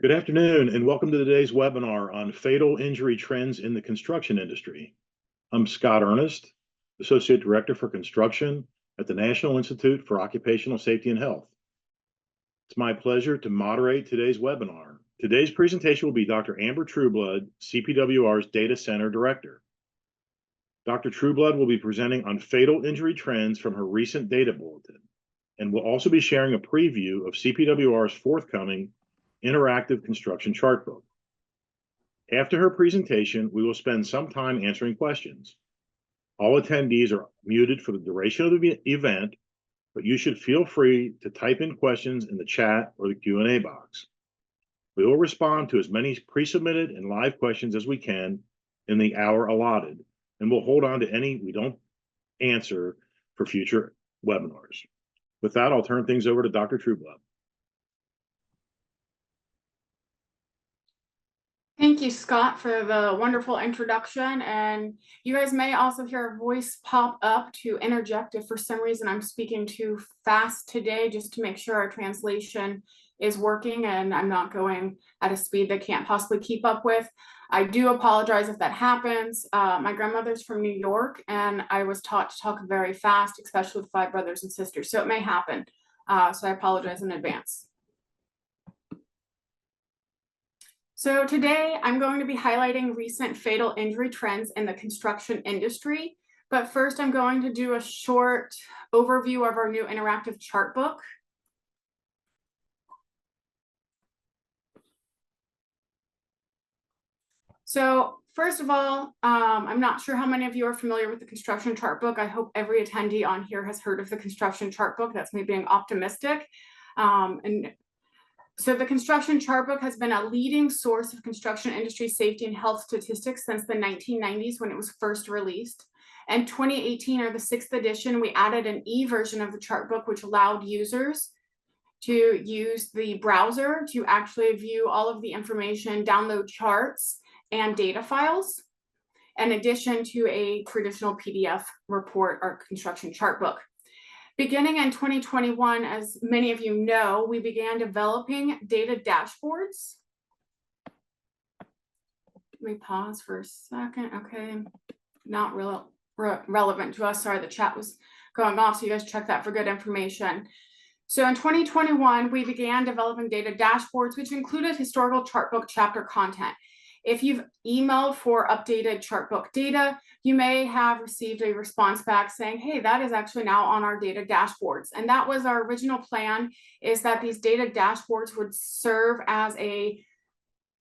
Good afternoon, and welcome to today's webinar on fatal injury trends in the construction industry. I'm Scott Ernest, Associate Director for Construction at the National Institute for Occupational Safety and Health. It's my pleasure to moderate today's webinar. Today's presentation will be Dr. Amber Trueblood, CPWR's Data Center Director. Dr. Trueblood will be presenting on fatal injury trends from her recent Data Bulletin, and will also be sharing a preview of CPWR's forthcoming interactive construction chart book. After her presentation, we will spend some time answering questions. All attendees are muted for the duration of the event, but you should feel free to type in questions in the chat or the Q&A box. We will respond to as many pre-submitted and live questions as we can in the hour allotted, and we'll hold on to any we don't answer for future webinars. With that, I'll turn things over to Dr. Trueblood. Thank you, Scott, for the wonderful introduction. And you guys may also hear a voice pop up to interject if for some reason I'm speaking too fast today, just to make sure our translation is working and I'm not going at a speed they can't possibly keep up with. I do apologize if that happens. My grandmother's from New York, and I was taught to talk very fast, especially with 5 brothers and sisters. So it may happen. So I apologize in advance. So today I'm going to be highlighting recent fatal injury trends in the construction industry. But first, I'm going to do a short overview of our new interactive chart book. So first of all, I'm not sure how many of you are familiar with the construction chart book. I hope every attendee on here has heard of the construction chart book. That's me being optimistic. So the construction chart book has been a leading source of construction industry safety and health statistics since the 1990s when it was first released. In 2018, or the 6th edition, we added an e-version of the chart book, which allowed users to use the browser to actually view all of the information, download charts and data files, in addition to a traditional PDF report or construction chart book. Beginning in 2021, as many of you know, we began developing data dashboards. Let me pause for a second. Okay, not relevant to us. Sorry, the chat was going off, so you guys check that for good information. So in 2021, we began developing data dashboards, which included historical chart book chapter content. If you've emailed for updated chart book data, you may have received a response back saying, hey, that is actually now on our data dashboards. And that was our original plan, is that these data dashboards would serve as a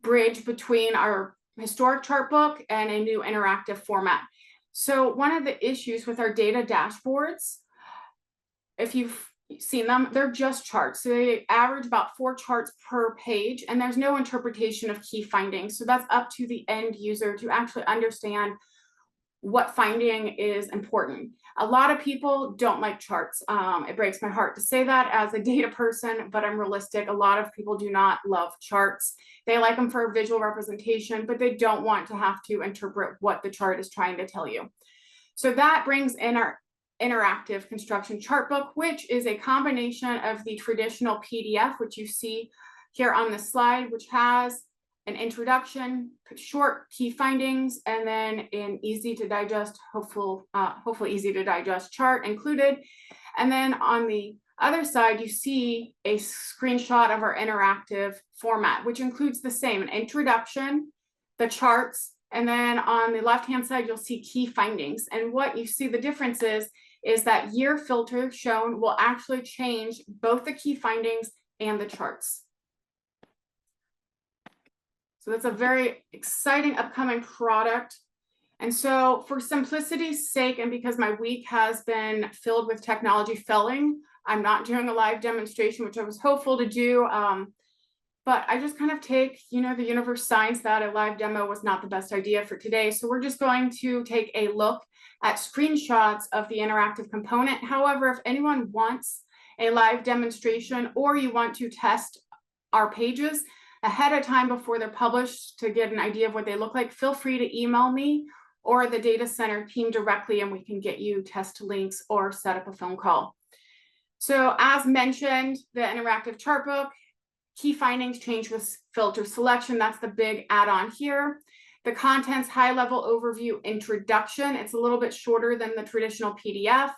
bridge between our historic chart book and a new interactive format. So one of the issues with our data dashboards, if you've seen them, they're just charts. So they average about 4 charts per page, and there's no interpretation of key findings. So that's up to the end user to actually understand what finding is important. A lot of people don't like charts. It breaks my heart to say that as a data person, but I'm realistic. A lot of people do not love charts. They like them for a visual representation, but they don't want to have to interpret what the chart is trying to tell you. So that brings in our interactive construction chart book, which is a combination of the traditional PDF, which you see here on the slide, which has an introduction, short key findings, and then an easy to digest, hopefully easy to digest chart included. And then on the other side, you see a screenshot of our interactive format, which includes the same, an introduction, the charts, and then on the left-hand side, you'll see key findings. And what you see the difference is that year filter shown will actually change both the key findings and the charts. So that's a very exciting upcoming product. And so for simplicity's sake, and because my week has been filled with technology failing, I'm not doing a live demonstration, which I was hopeful to do. But I just kind of take, the universe signs that a live demo was not the best idea for today. So we're just going to take a look at screenshots of the interactive component. However, if anyone wants a live demonstration or you want to test our pages ahead of time before they're published to get an idea of what they look like, feel free to email me or the data center team directly, and we can get you test links or set up a phone call. So as mentioned, the interactive chart book Key findings change with filter selection. That's the big add-on here. The contents high-level overview introduction. It's a little bit shorter than the traditional PDF.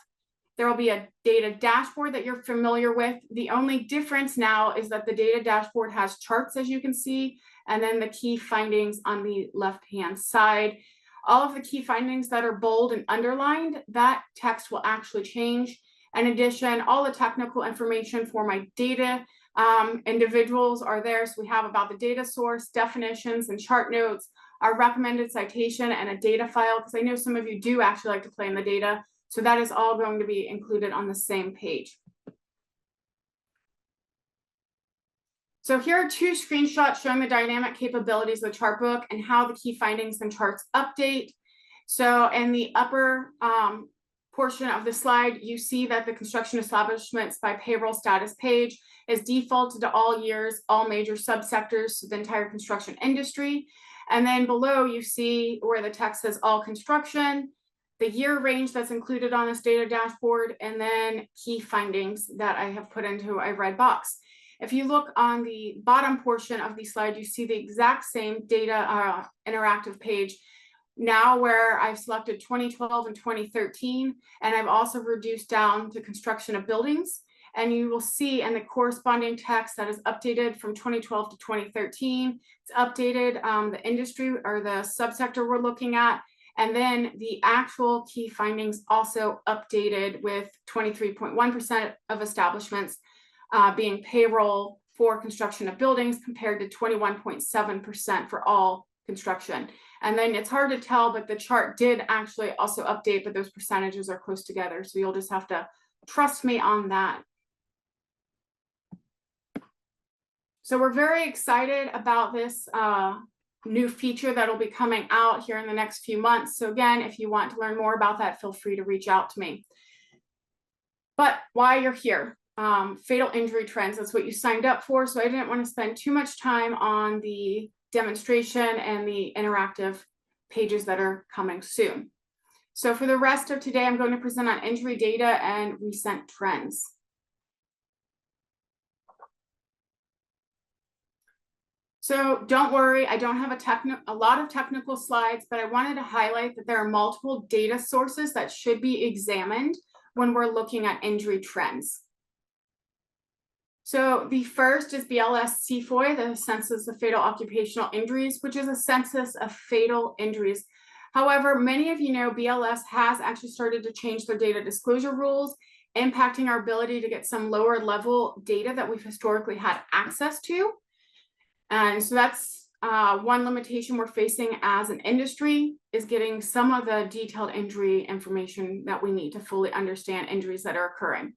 There will be a data dashboard that you're familiar with. The only difference now is that the data dashboard has charts, as you can see, and then the key findings on the left-hand side. All of the key findings that are bold and underlined, that text will actually change. In addition, all the technical information for my data individuals are there. So we have about the data source, definitions, and chart notes, our recommended citation, and a data file, because I know some of you do actually like to play in the data. So that is all going to be included on the same page. So here are two screenshots showing the dynamic capabilities of the chart book and how the key findings and charts update. So in the upper portion of the slide, you see that the construction establishments by payroll status page is defaulted to all years, all major subsectors, so the entire construction industry. And then below you see where the text says all construction, the year range that's included on this data dashboard, and then key findings that I have put into a red box. If you look on the bottom portion of the slide, you see the exact same data interactive page now where I've selected 2012 and 2013, and I've also reduced down to construction of buildings. And you will see in the corresponding text that is updated from 2012 to 2013, it's updated the industry or the subsector we're looking at. And then the actual key findings also updated with 23.1% of establishments being payroll for construction of buildings compared to 21.7% for all construction. And then it's hard to tell, but the chart did actually also update, but those percentages are close together. So you'll just have to trust me on that. So we're very excited about this new feature that will be coming out here in the next few months. So again, if you want to learn more about that, feel free to reach out to me. But while you're here, fatal injury trends, that's what you signed up for. So I didn't want to spend too much time on the demonstration and the interactive pages that are coming soon. So for the rest of today, I'm going to present on injury data and recent trends. So don't worry, I don't have a lot of technical slides, but I wanted to highlight that there are multiple data sources that should be examined when we're looking at injury trends. So the first is BLS CFOI, the Census of Fatal Occupational Injuries, which is a census of fatal injuries. However, many of you know BLS has actually started to change their data disclosure rules, impacting our ability to get some lower level data that we've historically had access to. And so that's one limitation we're facing as an industry, is getting some of the detailed injury information that we need to fully understand injuries that are occurring.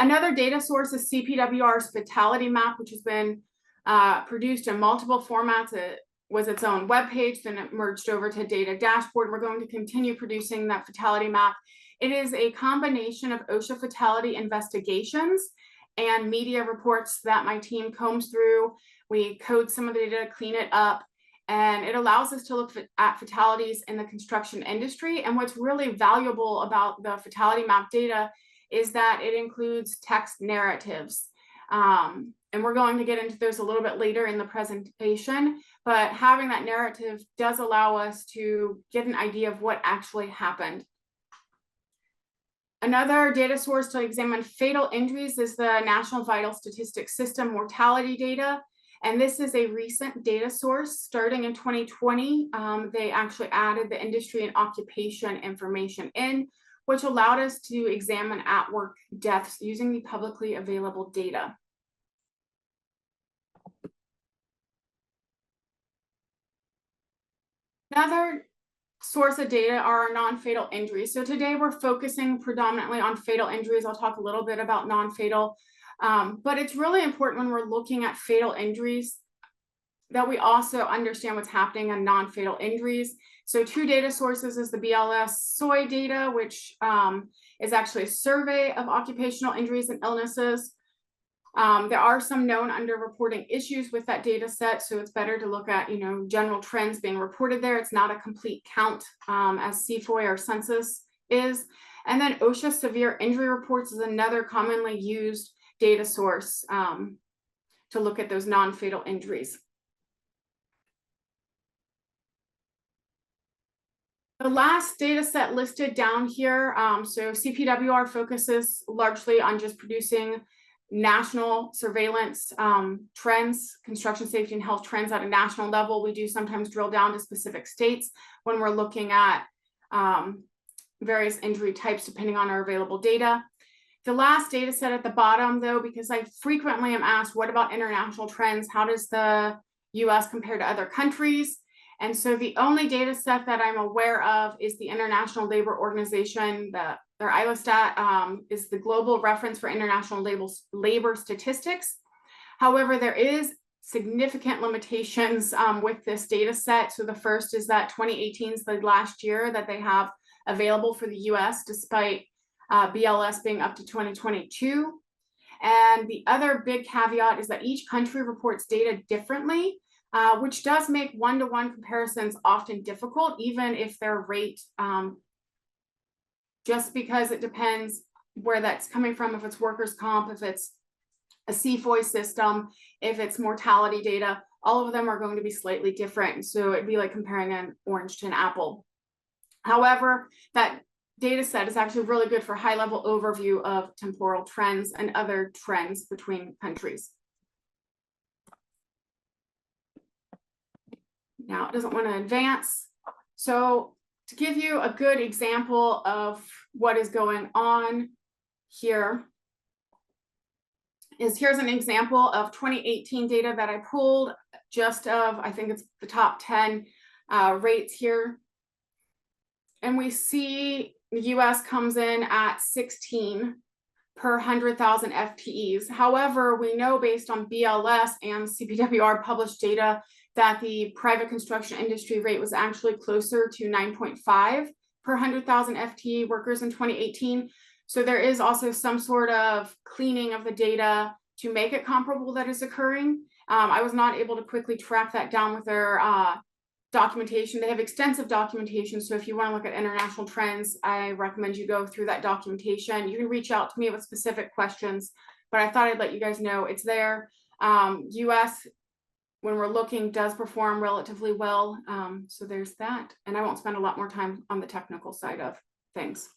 Another data source is CPWR's fatality map, which has been produced in multiple formats. It was its own webpage, then it merged over to data dashboard. We're going to continue producing that fatality map. It is a combination of OSHA fatality investigations and media reports that my team combs through. We code some of the data, clean it up, and it allows us to look at fatalities in the construction industry. And what's really valuable about the fatality map data is that it includes text narratives. And we're going to get into those a little bit later in the presentation, but having that narrative does allow us to get an idea of what actually happened. Another data source to examine fatal injuries is the National Vital Statistics System mortality data. And this is a recent data source starting in 2020. They actually added the industry and occupation information in, which allowed us to examine at-work deaths using the publicly available data. Another source of data are non-fatal injuries. So today we're focusing predominantly on fatal injuries. I'll talk a little bit about non-fatal, but it's really important when we're looking at fatal injuries that we also understand what's happening on non-fatal injuries. So two data sources is the BLS SOI data, which is actually a survey of occupational injuries and illnesses. There are some known underreporting issues with that data set, so it's better to look at, general trends being reported there. It's not a complete count as CFOI or census is. And then OSHA severe injury reports is another commonly used data source to look at those non-fatal injuries. The last data set listed down here, so CPWR focuses largely on just producing national surveillance trends, construction safety and health trends at a national level. We do sometimes drill down to specific states when we're looking at various injury types depending on our available data. The last data set at the bottom, though, because I frequently am asked, what about international trends? How does the US compare to other countries? And so the only data set that I'm aware of is the International Labor Organization. Their ILOStat is the global reference for international labor statistics. However, there is significant limitations with this data set. So the first is that 2018 is the last year that they have available for the US, despite BLS being up to 2022. And the other big caveat is that each country reports data differently, which does make one-to-one comparisons often difficult, even if their rate, just because it depends where that's coming from, if it's workers' comp, if it's a CFOI system, if it's mortality data, all of them are going to be slightly different. So it'd be like comparing an orange to an apple. However, that data set is actually really good for high-level overview of temporal trends and other trends between countries. Now it doesn't want to advance. So to give you a good example of what is going on here is here's an example of 2018 data that I pulled just of, I think it's the top 10 rates here. And we see the US comes in at 16 per 100,000 FTEs. However, we know based on BLS and CPWR published data that the private construction industry rate was actually closer to 9.5 per 100,000 FTE workers in 2018. So there is also some sort of cleaning of the data to make it comparable that is occurring. I was not able to quickly track that down with their documentation. They have extensive documentation. So if you want to look at international trends, I recommend you go through that documentation. You can reach out to me with specific questions, but I thought I'd let you guys know it's there. US, when we're looking, does perform relatively well. So there's that. And I won't spend a lot more time on the technical side of things.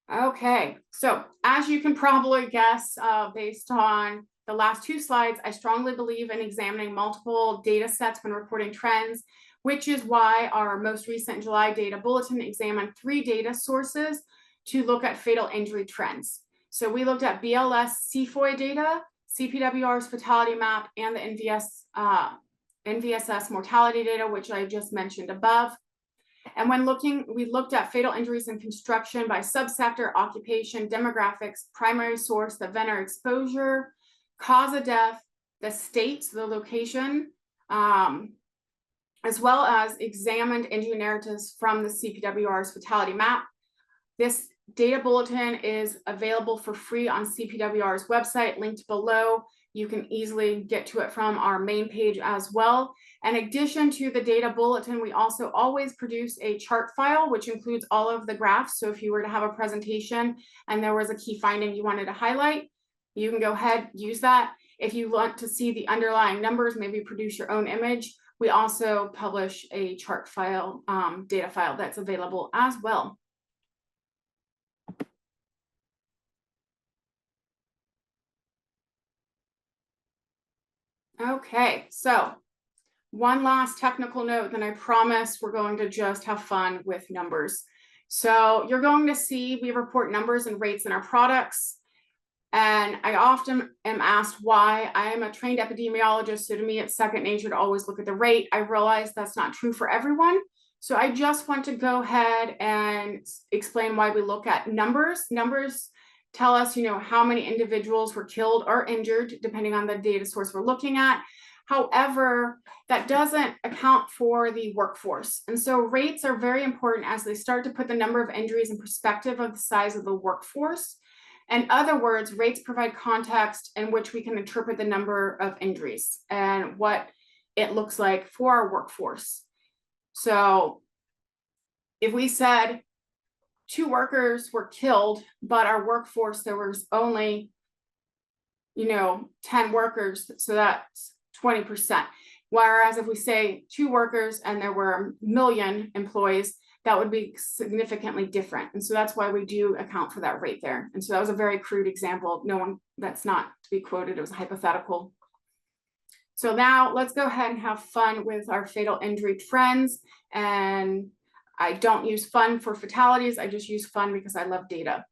Okay, so as you can probably guess, based on the last two slides, I strongly believe in examining multiple data sets when reporting trends, which is why our most recent July Data Bulletin examined 3 data sources to look at fatal injury trends. So we looked at BLS CFOI data, CPWR's fatality map, and the NVSS mortality data, which I just mentioned above. And when looking, we looked at fatal injuries in construction by subsector, occupation, demographics, primary source, the event or exposure, cause of death, the state, the location, as well as examined injury narratives from the CPWR's fatality map. This data bulletin is available for free on CPWR's website, linked below. You can easily get to it from our main page as well. In addition to the data bulletin, we also always produce a chart file, which includes all of the graphs. So if you were to have a presentation and there was a key finding you wanted to highlight, you can go ahead, use that. If you want to see the underlying numbers, maybe produce your own image, we also publish a chart file, data file that's available as well. Okay, so one last technical note, then I promise we're going to just have fun with numbers. So you're going to see we report numbers and rates in our products. And I often am asked why. I am a trained epidemiologist, so to me it's second nature to always look at the rate. I realize that's not true for everyone. So I just want to go ahead and explain why we look at numbers. Numbers tell us, how many individuals were killed or injured, depending on the data source we're looking at. However, that doesn't account for the workforce. And so rates are very important as they start to put the number of injuries in perspective of the size of the workforce. In other words, rates provide context in which we can interpret the number of injuries and what it looks like for our workforce. So if we said 2 workers were killed, but our workforce, there was only, 10 workers, so that's 20%. Whereas if we say 2 workers and there were 1 million employees, that would be significantly different. And so that's why we do account for that rate there. And so that was a very crude example. That's not to be quoted, it was hypothetical. So now let's go ahead and have fun with our fatal injury trends. And I don't use fun for fatalities, I just use fun because I love data.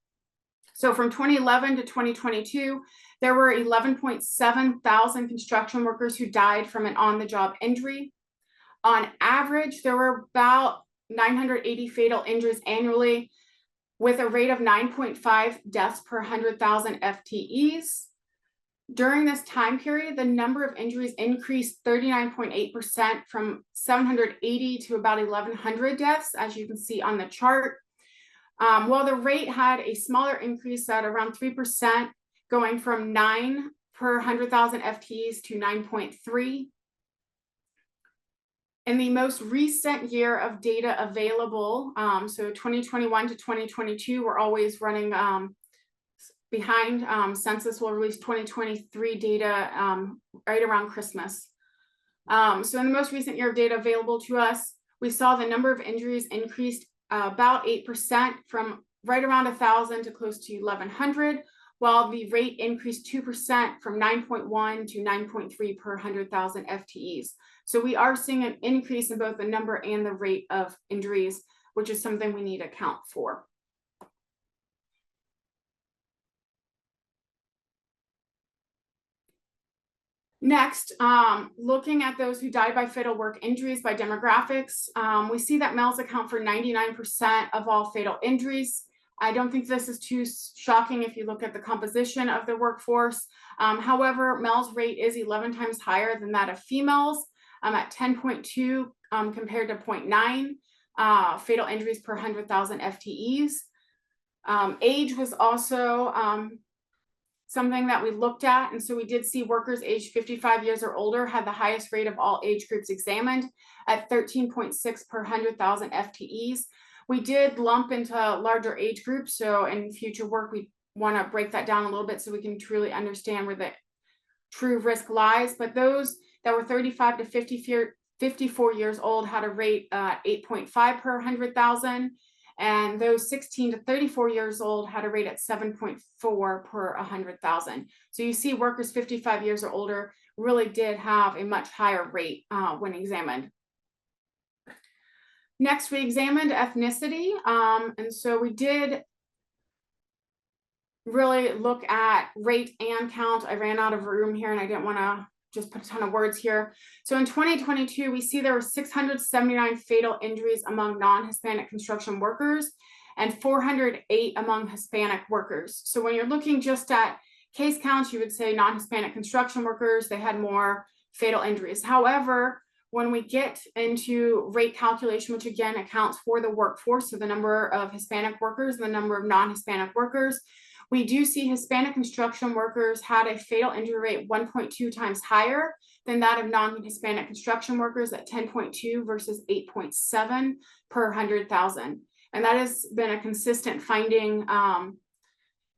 So from 2011 to 2022, there were 11.7 thousand construction workers who died from an on-the-job injury. On average, there were about 980 fatal injuries annually, with a rate of 9.5 deaths per 100,000 FTEs. During this time period, the number of injuries increased 39.8% from 780 to about 1,100 deaths, as you can see on the chart. While the rate had a smaller increase at around 3%, going from 9 per 100,000 FTEs to 9.3. In the most recent year of data available, so 2021 to 2022, we're always running behind. Census will release 2023 data right around Christmas. So in the most recent year of data available to us, we saw the number of injuries increased about 8% from right around 1,000 to close to 1,100, while the rate increased 2% from 9.1 to 9.3 per 100,000 FTEs. So we are seeing an increase in both the number and the rate of injuries, which is something we need to account for. Next, looking at those who died by fatal work injuries by demographics, we see that males account for 99% of all fatal injuries. I don't think this is too shocking if you look at the composition of the workforce. However, males' rate is 11 times higher than that of females, at 10.2 compared to 0.9 fatal injuries per 100,000 FTEs. Age was also something that we looked at. And so we did see workers aged 55 years or older had the highest rate of all age groups examined at 13.6 per 100,000 FTEs. We did lump into larger age groups. So in future work, we want to break that down a little bit so we can truly understand where the true risk lies. But those that were 35 to 54 years old had a rate 8.5 per 100,000. And those 16 to 34 years old had a rate at 7.4 per 100,000. So you see workers 55 years or older really did have a much higher rate when examined. Next, we examined ethnicity. And so we did really look at rate and count. I ran out of room here and I didn't want to just put a ton of words here. So in 2022, we see there were 679 fatal injuries among non-Hispanic construction workers and 408 among Hispanic workers. So when you're looking just at case counts, you would say non-Hispanic construction workers, they had more fatal injuries. However, when we get into rate calculation, which again accounts for the workforce, so the number of Hispanic workers and the number of non-Hispanic workers, we do see Hispanic construction workers had a fatal injury rate 1.2 times higher than that of non-Hispanic construction workers at 10.2 versus 8.7 per 100,000. And that has been a consistent finding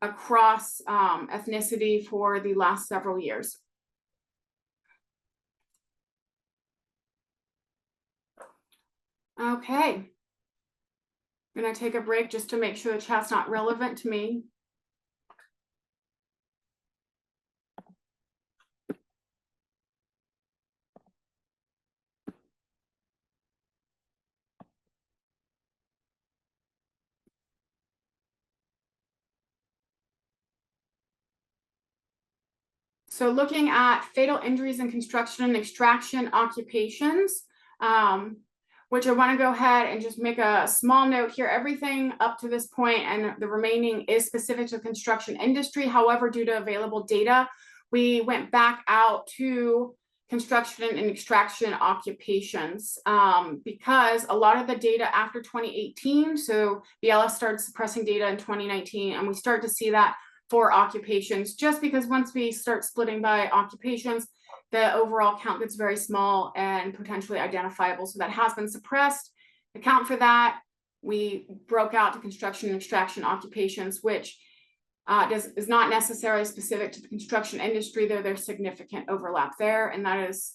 across ethnicity for the last several years. Okay. I'm going to take a break just to make sure the chat's not relevant to me. So looking at fatal injuries in construction and extraction occupations, which I want to go ahead and just make a small note here. Everything up to this point and the remaining is specific to the construction industry. However, due to available data, we went back out to construction and extraction occupations because a lot of the data after 2018, so BLS started suppressing data in 2019, and we start to see that for occupations, just because once we start splitting by occupations, the overall count gets very small and potentially identifiable. So that has been suppressed. Account for that. we broke out to construction and extraction occupations, which is not necessarily specific to the construction industry, though there's significant overlap there, and that is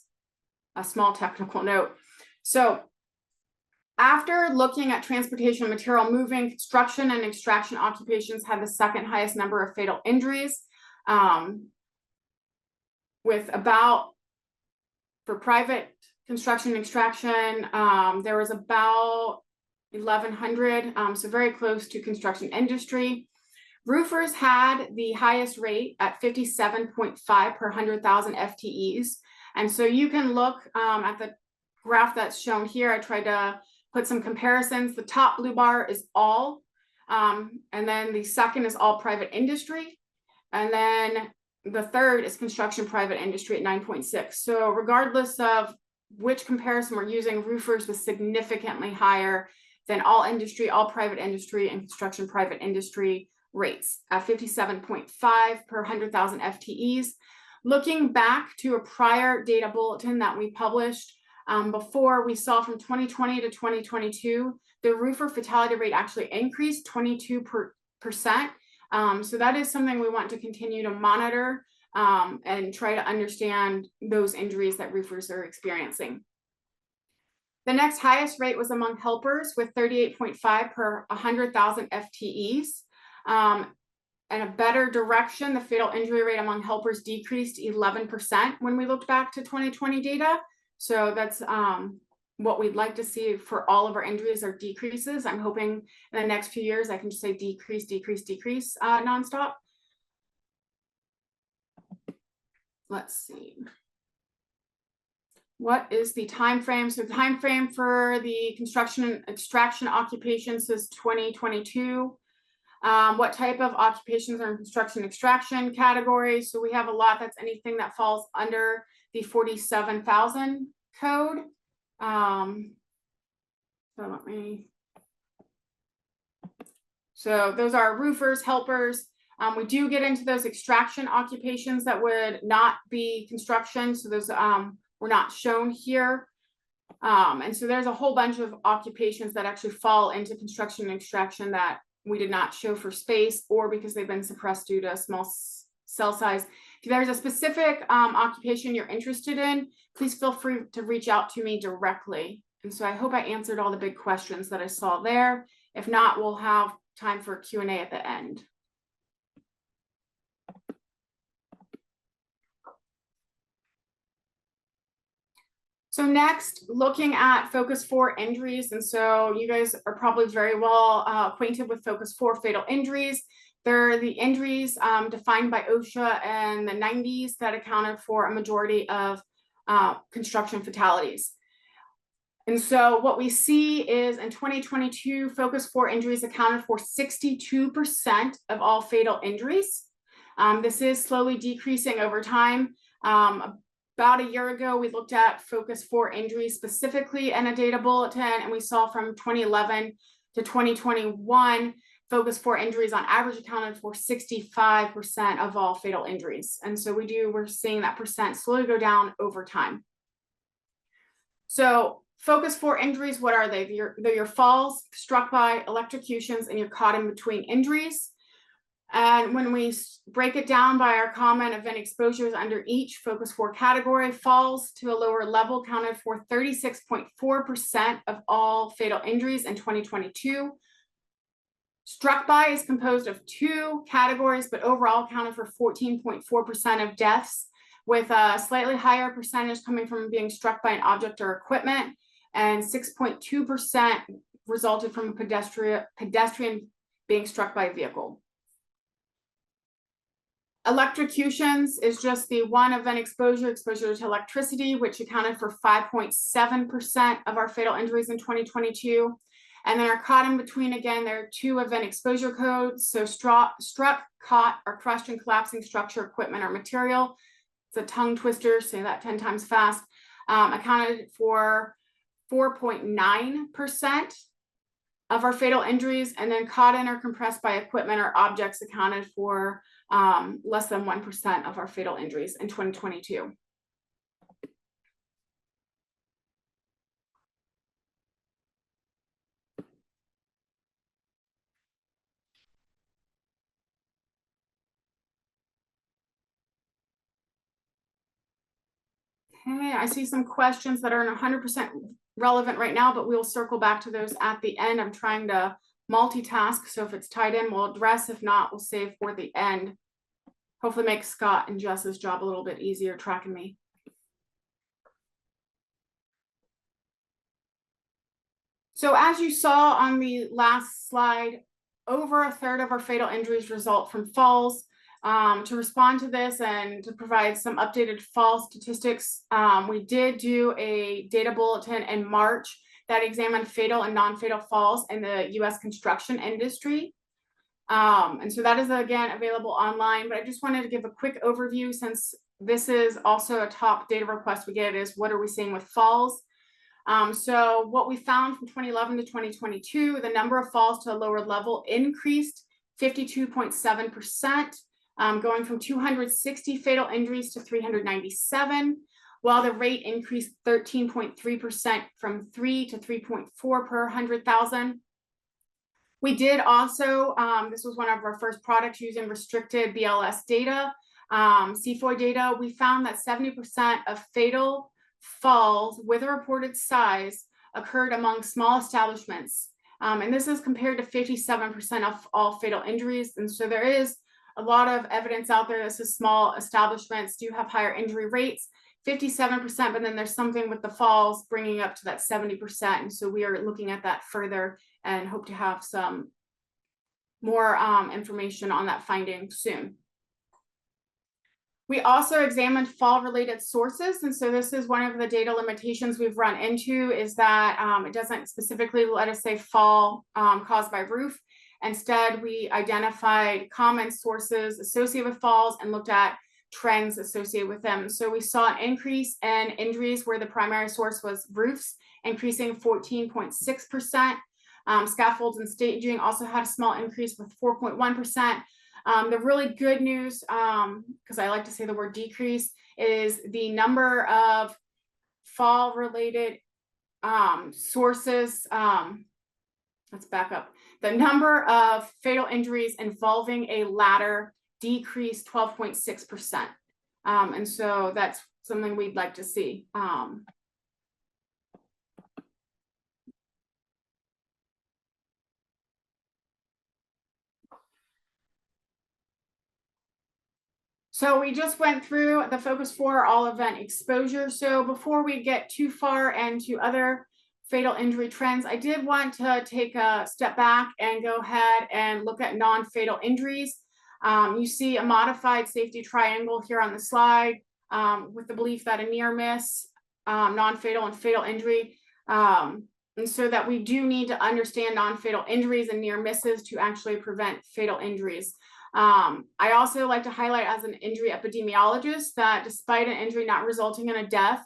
a small technical note. So after looking at transportation material moving, construction and extraction occupations had the second highest number of fatal injuries, with about, for private construction and extraction, there was about 1,100, so very close to construction industry. Roofers had the highest rate at 57.5 per 100,000 FTEs. And so you can look at the graph that's shown here. I tried to put some comparisons. The top blue bar is all, and then the second is all private industry. And then the third is construction private industry at 9.6. So regardless of which comparison we're using, roofers was significantly higher than all industry, all private industry, and construction private industry rates at 57.5 per 100,000 FTEs. Looking back to a prior data bulletin that we published before, we saw from 2020 to 2022, the roofer fatality rate actually increased 22%. So that is something we want to continue to monitor and try to understand those injuries that roofers are experiencing. The next highest rate was among helpers with 38.5 per 100,000 FTEs. And a better direction, the fatal injury rate among helpers decreased 11% when we looked back to 2020 data. So that's what we'd like to see for all of our injuries are decreases. I'm hoping in the next few years I can just say decrease, decrease, decrease nonstop. Let's see. What is the time frame? So the time frame for the construction and extraction occupations is 2022. What type of occupations are in construction extraction category? So we have a lot. That's anything that falls under the 47,000 code. So those are roofers, helpers. We do get into those extraction occupations that would not be construction. So those were not shown here. And so there's a whole bunch of occupations that actually fall into construction and extraction that we did not show for space or because they've been suppressed due to small cell size. If there's a specific occupation you're interested in, please feel free to reach out to me directly. And so I hope I answered all the big questions that I saw there. If not, we'll have time for Q&A at the end. So next, looking at Focus 4 injuries. And so you guys are probably very well acquainted with Focus 4 fatal injuries. They're the injuries defined by OSHA in the 90s that accounted for a majority of construction fatalities. And so what we see is in 2022, Focus 4 injuries accounted for 62% of all fatal injuries. This is slowly decreasing over time. About a year ago, we looked at Focus 4 injuries specifically in a data bulletin, and we saw from 2011 to 2021, Focus 4 injuries on average accounted for 65% of all fatal injuries. And so we're seeing that percent slowly go down over time. So Focus 4 injuries, what are they? They're your falls, struck by, electrocutions, and you're caught in between injuries. And when we break it down by our common event exposures under each Focus 4 category, falls to a lower level counted for 36.4% of all fatal injuries in 2022. Struck by is composed of two categories, but overall counted for 14.4% of deaths, with a slightly higher percentage coming from being struck by an object or equipment, and 6.2% resulted from a pedestrian being struck by a vehicle. Electrocutions is just the one event exposure to electricity, which accounted for 5.7% of our fatal injuries in 2022. And then our caught in between, again, there are two event exposure codes. So struck, caught, or crushed and collapsing structure, equipment, or material. It's a tongue twister, say that 10 times fast. Accounted for 4.9% of our fatal injuries, and then caught in or compressed by equipment or objects accounted for less than 1% of our fatal injuries in 2022. Okay, I see some questions that aren't 100% relevant right now, but we'll circle back to those at the end. I'm trying to multitask, so if it's tied in, we'll address. If not, we'll save for the end. Hopefully make Scott and Jess's job a little bit easier tracking me. So as you saw on the last slide, over a third of our fatal injuries result from falls. To respond to this and to provide some updated fall statistics, we did do a data bulletin in March that examined fatal and non-fatal falls in the US construction industry. And so that is again available online, but I just wanted to give a quick overview since this is also a top data request we get is what are we seeing with falls? So what we found from 2011 to 2022, the number of falls to a lower level increased 52.7%, going from 260 fatal injuries to 397, while the rate increased 13.3% from 3 to 3.4 per 100,000. We did also, this was one of our first products using restricted BLS data, CFOI data. We found that 70% of fatal falls with a reported size occurred among small establishments. And this is compared to 57% of all fatal injuries. And so there is a lot of evidence out there that says small establishments do have higher injury rates, 57%, but then there's something with the falls bringing up to that 70%. And so we are looking at that further and hope to have some more information on that finding soon. We also examined fall-related sources. And so this is one of the data limitations we've run into is that it doesn't specifically let us say fall caused by roof. Instead, we identified common sources associated with falls and looked at trends associated with them. So we saw an increase in injuries where the primary source was roofs, increasing 14.6%. Scaffolds and staging also had a small increase with 4.1%. The really good news, because I like to say the word decrease, is the number of fall-related sources. Let's back up. The number of fatal injuries involving a ladder decreased 12.6%. And so that's something we'd like to see. So we just went through the focus for all event exposure. So before we get too far into other fatal injury trends, I did want to take a step back and go ahead and look at non-fatal injuries. You see a modified safety triangle here on the slide with the belief that a near miss, non-fatal and fatal injury. And so that we do need to understand non-fatal injuries and near misses to actually prevent fatal injuries. I also like to highlight as an injury epidemiologist that despite an injury not resulting in a death,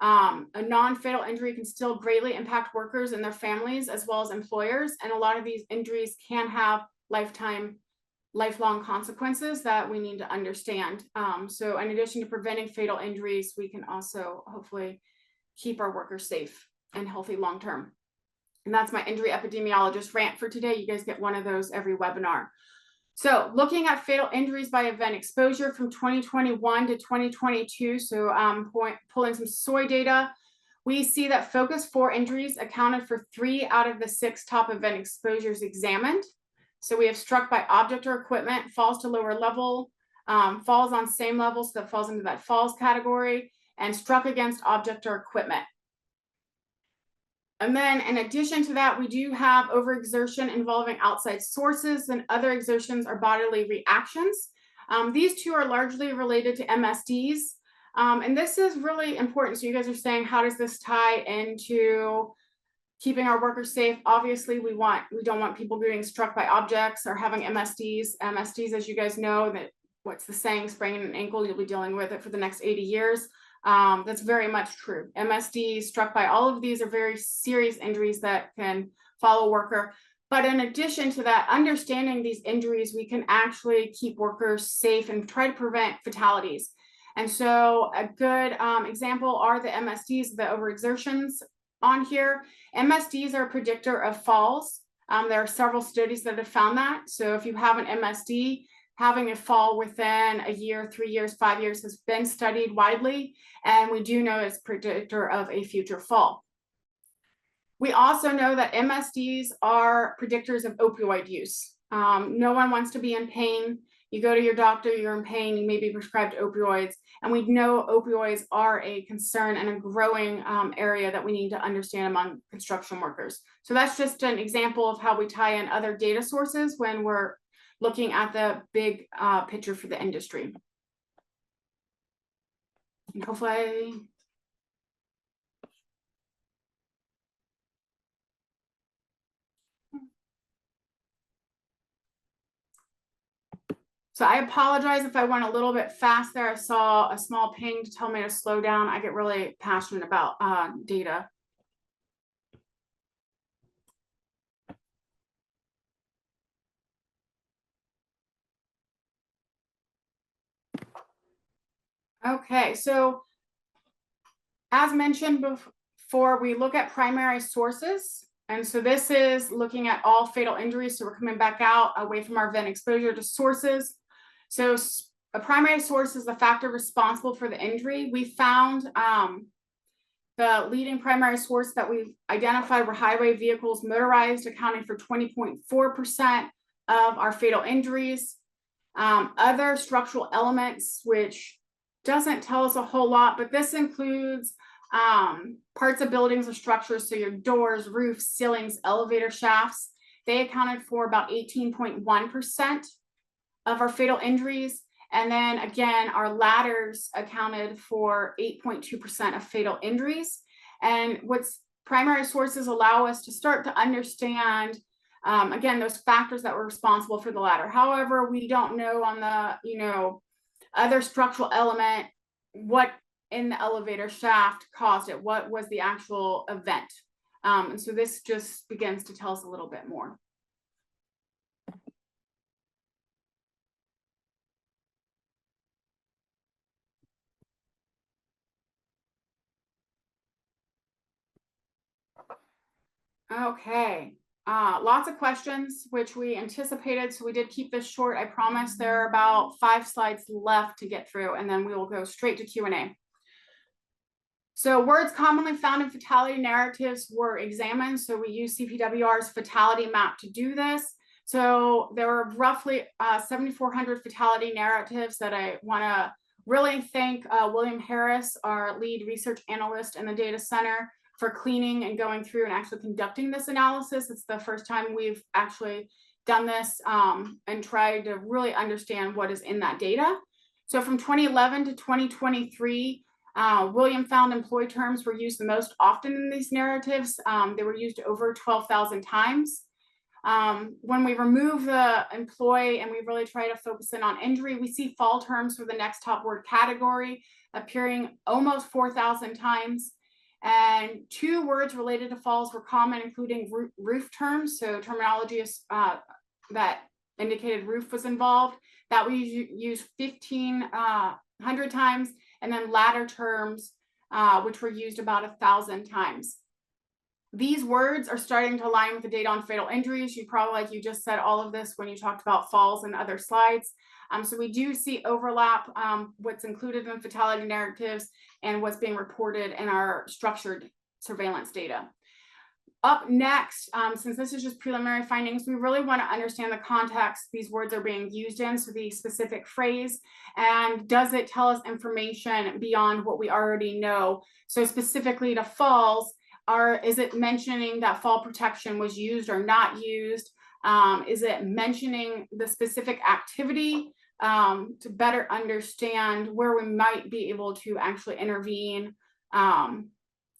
a non-fatal injury can still greatly impact workers and their families as well as employers. And a lot of these injuries can have lifelong consequences that we need to understand. So in addition to preventing fatal injuries, we can also hopefully keep our workers safe and healthy long-term. And that's my injury epidemiologist rant for today. You guys get one of those every webinar. So looking at fatal injuries by event exposure from 2021 to 2022, so pulling some SOI data, we see that focus 4 injuries accounted for 3 out of the 6 top event exposures examined. So we have struck by object or equipment, falls to lower level, falls on same level, so that falls into that falls category, and struck against object or equipment. And then in addition to that, we do have overexertion involving outside sources, and other exertions are bodily reactions. These two are largely related to MSDs. And this is really important. So you guys are saying, how does this tie into keeping our workers safe? Obviously, we don't want people being struck by objects or having MSDs. MSDs, as you guys know, that what's the saying, spraining an ankle, you'll be dealing with it for the next 80 years. That's very much true. MSD struck by all of these are very serious injuries that can follow a worker. But in addition to that, understanding these injuries, we can actually keep workers safe and try to prevent fatalities. And so a good example are the MSDs, the overexertions on here. MSDs are a predictor of falls. There are several studies that have found that. So if you have an MSD, having a fall within a year, 3 years, 5 years has been studied widely, and we do know it's a predictor of a future fall. We also know that MSDs are predictors of opioid use. No one wants to be in pain. You go to your doctor, you're in pain, you may be prescribed opioids, and we know opioids are a concern and a growing area that we need to understand among construction workers. So that's just an example of how we tie in other data sources when we're looking at the big picture for the industry. And hopefully, so I apologize if I went a little bit fast there. I saw a small ping to tell me to slow down. I get really passionate about data. Okay, so as mentioned before, we look at primary sources. And so this is looking at all fatal injuries. So we're coming back out away from our event exposure to sources. So a primary source is the factor responsible for the injury. We found the leading primary source that we've identified were highway vehicles motorized, accounting for 20.4% of our fatal injuries. Other structural elements, which doesn't tell us a whole lot, but this includes parts of buildings or structures. So your doors, roofs, ceilings, elevator shafts, they accounted for about 18.1% of our fatal injuries. And then again, our ladders accounted for 8.2% of fatal injuries. And what's primary sources allow us to start to understand, again, those factors that were responsible for the ladder. However, we don't know on the, other structural element, what in the elevator shaft caused it, what was the actual event. And so this just begins to tell us a little bit more. Okay, lots of questions, which we anticipated, so we did keep this short. I promise there are about 5 slides left to get through, and then we will go straight to Q&A. So words commonly found in fatality narratives were examined. So we use CPWR's fatality map to do this. So there were roughly 7,400 fatality narratives that I want to really thank William Harris, our lead research analyst in the data center, for cleaning and going through and actually conducting this analysis. It's the first time we've actually done this and tried to really understand what is in that data. So from 2011 to 2023, William found employee terms were used the most often in these narratives. They were used over 12,000 times. When we remove the employee and we really try to focus in on injury, we see fall terms for the next top word category appearing almost 4,000 times. And 2 words related to falls were common, including roof terms. So terminology is, that indicated roof was involved. That we used 1,500 times. And then ladder terms, which were used about 1,000 times. These words are starting to align with the data on fatal injuries. You probably, like you just said, all of this when you talked about falls and other slides. So we do see overlap, what's included in fatality narratives and what's being reported in our structured surveillance data. Up next, since this is just preliminary findings, we really want to understand the context these words are being used in, so the specific phrase, and does it tell us information beyond what we already know? So specifically to falls, is it mentioning that fall protection was used or not used? Is it mentioning the specific activity to better understand where we might be able to actually intervene and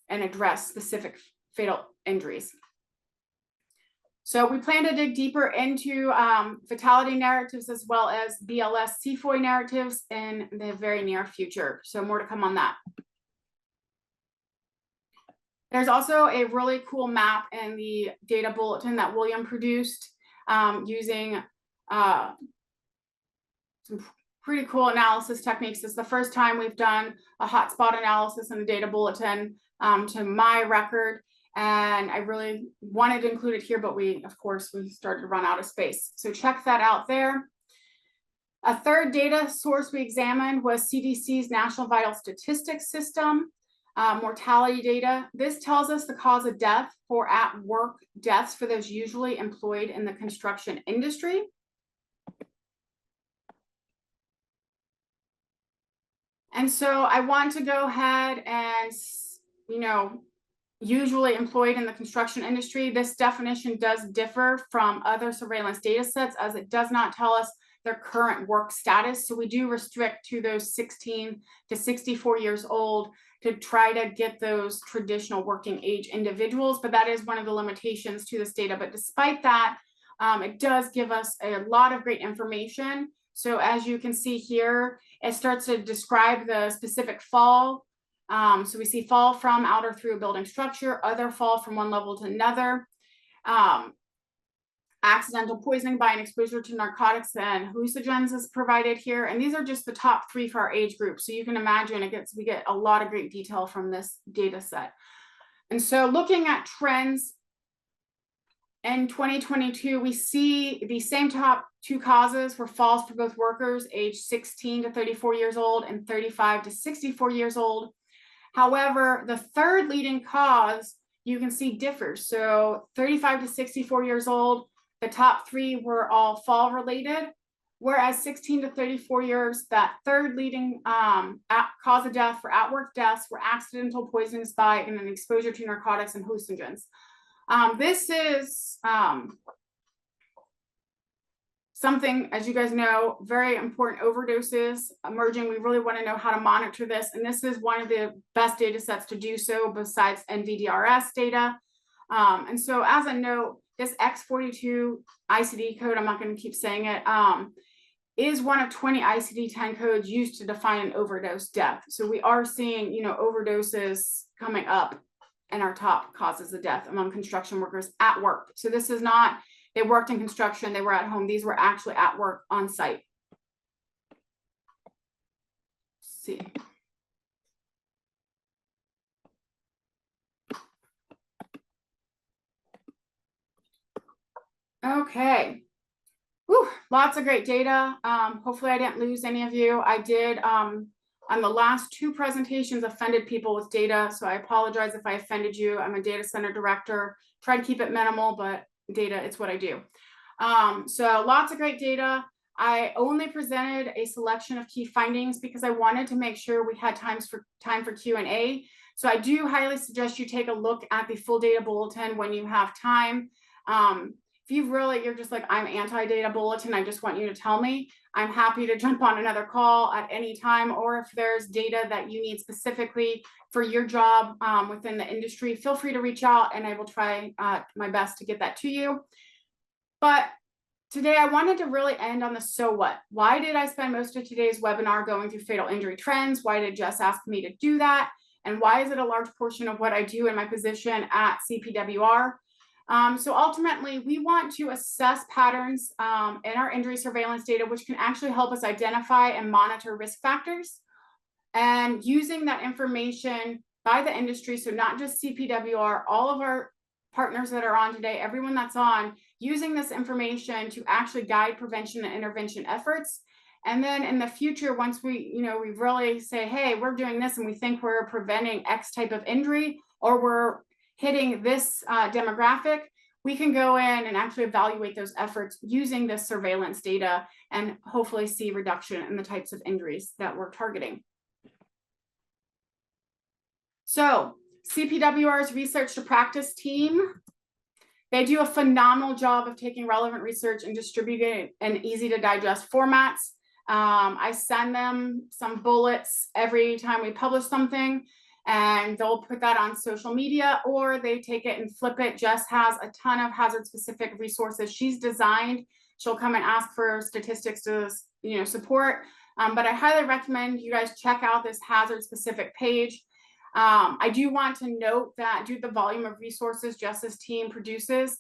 address specific fatal injuries? So we plan to dig deeper into fatality narratives as well as BLS CFOI narratives in the very near future. So more to come on that. There's also a really cool map in the data bulletin that William produced using some pretty cool analysis techniques. It's the first time we've done a hotspot analysis in the data bulletin to my record. And I really wanted to include it here, but we started to run out of space. So check that out there. A third data source we examined was CDC's National Vital Statistics System, mortality data. This tells us the cause of death for at-work deaths for those usually employed in the construction industry. And so I want to go ahead and, usually employed in the construction industry. This definition does differ from other surveillance data sets, as it does not tell us their current work status. So we do restrict to those 16 to 64 years old to try to get those traditional working age individuals, but that is one of the limitations to this data. But despite that, it does give us a lot of great information. So as you can see here, it starts to describe the specific fall. So we see fall from, out, or through a building structure, other fall from one level to another, accidental poisoning by an exposure to narcotics and hallucinogens is provided here. And these are just the top 3 for our age group. So you can imagine we get a lot of great detail from this data set. And so looking at trends in 2022, we see the same top 2 causes for falls for both workers aged 16 to 34 years old and 35 to 64 years old. However, the third leading cause you can see differs. So 35 to 64 years old, the top 3 were all fall related, whereas 16 to 34 years, that third leading cause of death for at-work deaths were accidental poisonings by and an exposure to narcotics and hallucinogens. This is something, as you guys know, very important. Overdoses emerging. We really want to know how to monitor this. And this is one of the best data sets to do so besides NVDRS data. And so as a note, this X42 ICD code, I'm not going to keep saying it, is one of 20 ICD-10 codes used to define an overdose death. So we are seeing, overdoses coming up in our top causes of death among construction workers at work. So this is not, they worked in construction, they were at home. These were actually at work on site. Let's see. Okay. Whew, lots of great data. Hopefully I didn't lose any of you. I did, on the last 2 presentations, offended people with data. So I apologize if I offended you. I'm a data center director. Try to keep it minimal, but data, it's what I do. So lots of great data. I only presented a selection of key findings because I wanted to make sure we had time for Q&A. So I do highly suggest you take a look at the full data bulletin when you have time. If you're just like, I'm anti-data bulletin, I just want you to tell me, I'm happy to jump on another call at any time. Or if there's data that you need specifically for your job within the industry, feel free to reach out and I will try my best to get that to you. But today I wanted to really end on the so what. Why did I spend most of today's webinar going through fatal injury trends? Why did Jess ask me to do that? And why is it a large portion of what I do in my position at CPWR? So ultimately, we want to assess patterns in our injury surveillance data, which can actually help us identify and monitor risk factors. And using that information by the industry, so not just CPWR, all of our partners that are on today, everyone that's on, using this information to actually guide prevention and intervention efforts. And then in the future, once we really say, hey, we're doing this and we think we're preventing X type of injury, or we're hitting this demographic, we can go in and actually evaluate those efforts using this surveillance data and hopefully see reduction in the types of injuries that we're targeting. So CPWR's research to practice team, they do a phenomenal job of taking relevant research and distributing it in easy to digest formats. I send them some bullets every time we publish something, and they'll put that on social media, or they take it and flip it. Jess has a ton of hazard specific resources she's designed. She'll come and ask for statistics to support, but I highly recommend you guys check out this hazard specific page. I do want to note that due to the volume of resources Jess's team produces,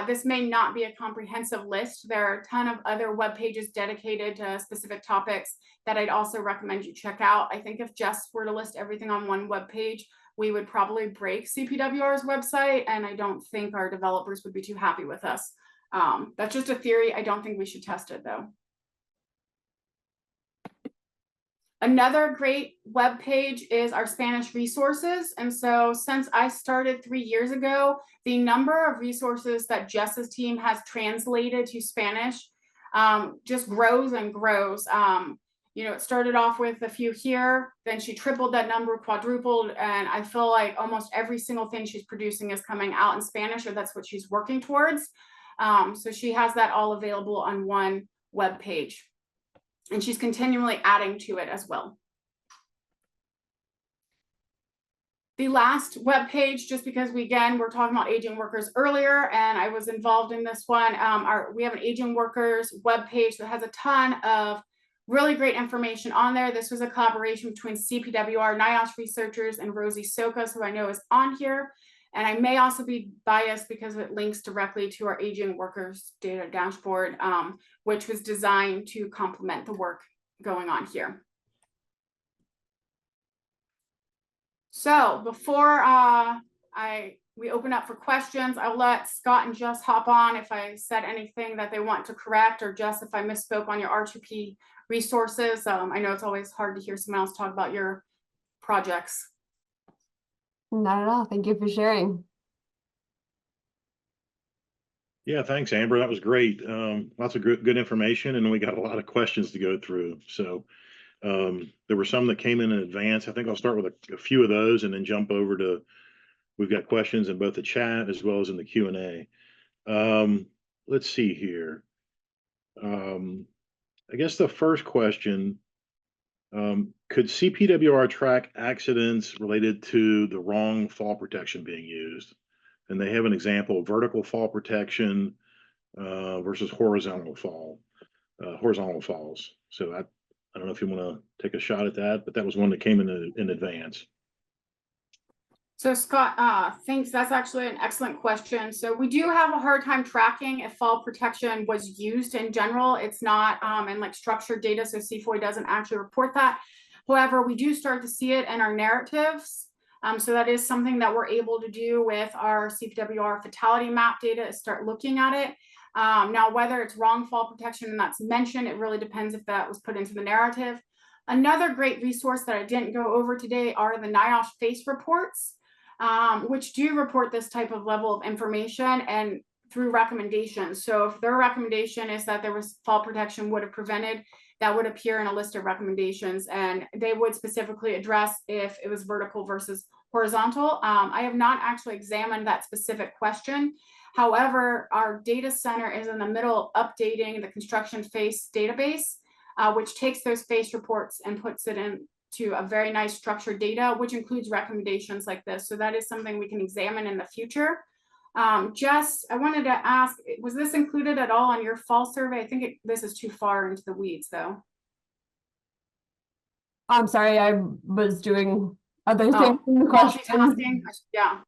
this may not be a comprehensive list. There are a ton of other web pages dedicated to specific topics that I'd also recommend you check out. I think if Jess were to list everything on one web page, we would probably break CPWR's website, and I don't think our developers would be too happy with us. That's just a theory. I don't think we should test it though. Another great web page is our Spanish resources. And so since I started 3 years ago, the number of resources that Jess's team has translated to Spanish just grows and grows. You know, it started off with a few here, then she tripled that number, quadrupled, and I feel like almost every single thing she's producing is coming out in Spanish, or that's what she's working towards. So she has that all available on one web page, and she's continually adding to it as well. The last web page, just because we're talking about aging workers earlier, and I was involved in this one. We have an aging workers web page that has a ton of really great information on there. This was a collaboration between CPWR, NIOSH researchers, and Rosie Sokas, who I know is on here. And I may also be biased because it links directly to our aging workers data dashboard, which was designed to complement the work going on here. So before we open up for questions, I'll let Scott and Jess hop on if I said anything that they want to correct, or Jess, if I misspoke on your R2P resources. I know it's always hard to hear someone else talk about your projects. Not at all. Thank you for sharing. Yeah, thanks, Amber. That was great. Lots of good information, and we got a lot of questions to go through. So there were some that came in advance. I think I'll start with a few of those and then jump over to, we've got questions in both the chat as well as in the Q&A. Let's see here. I guess the first question, could CPWR track accidents related to the wrong fall protection being used? And they have an example of vertical fall protection versus horizontal falls. So I don't know if you want to take a shot at that, but that was one that came in advance. So Scott, thanks. That's actually an excellent question. So we do have a hard time tracking if fall protection was used in general. It's not in like structured data, so CFOI doesn't actually report that. However, we do start to see it in our narratives. So that is something that we're able to do with our CPWR fatality map data, is start looking at it. Now, whether it's wrong fall protection and that's mentioned, it really depends if that was put into the narrative. Another great resource that I didn't go over today are the NIOSH FACE reports, which do report this type of level of information and through recommendations. So if their recommendation is that there was fall protection would have prevented, that would appear in a list of recommendations, and they would specifically address if it was vertical versus horizontal. I have not actually examined that specific question. However, our data center is in the middle of updating the construction FACE database, which takes those FACE reports and puts it into a very nice structured data, which includes recommendations like this. So that is something we can examine in the future. Jess, I wanted to ask, was this included at all on your fall survey? I think this is too far into the weeds though. I'm sorry, I was doing other things in the question. Yeah.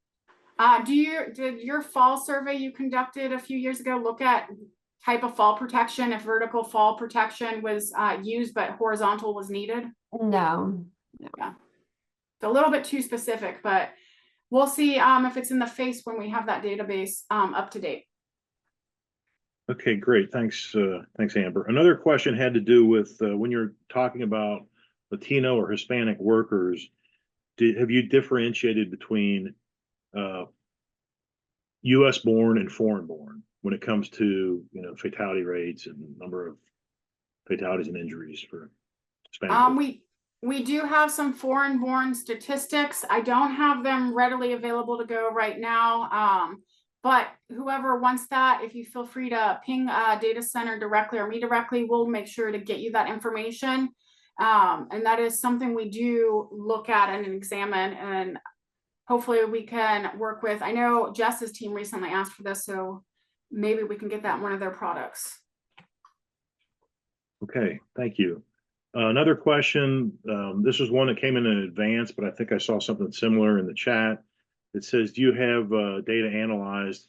Did your fall survey you conducted a few years ago look at type of fall protection, if vertical fall protection was used but horizontal was needed? No. Yeah, it's a little bit too specific, but we'll see if it's in the FACE when we have that database up to date. Okay, great. Thanks, Amber. Another question had to do with when you're talking about Latino or Hispanic workers, have you differentiated between U.S. born and foreign born when it comes to, fatality rates and number of fatalities and injuries for Hispanic? We do have some foreign born statistics. I don't have them readily available to go right now. But whoever wants that, if you feel free to ping data center directly or me directly, we'll make sure to get you that information. And that is something we do look at and examine, and hopefully we can work with. I know Jess's team recently asked for this, so maybe we can get that in one of their products. Okay, thank you. Another question, this is one that came in advance, but I think I saw something similar in the chat. It says, do you have data analyzed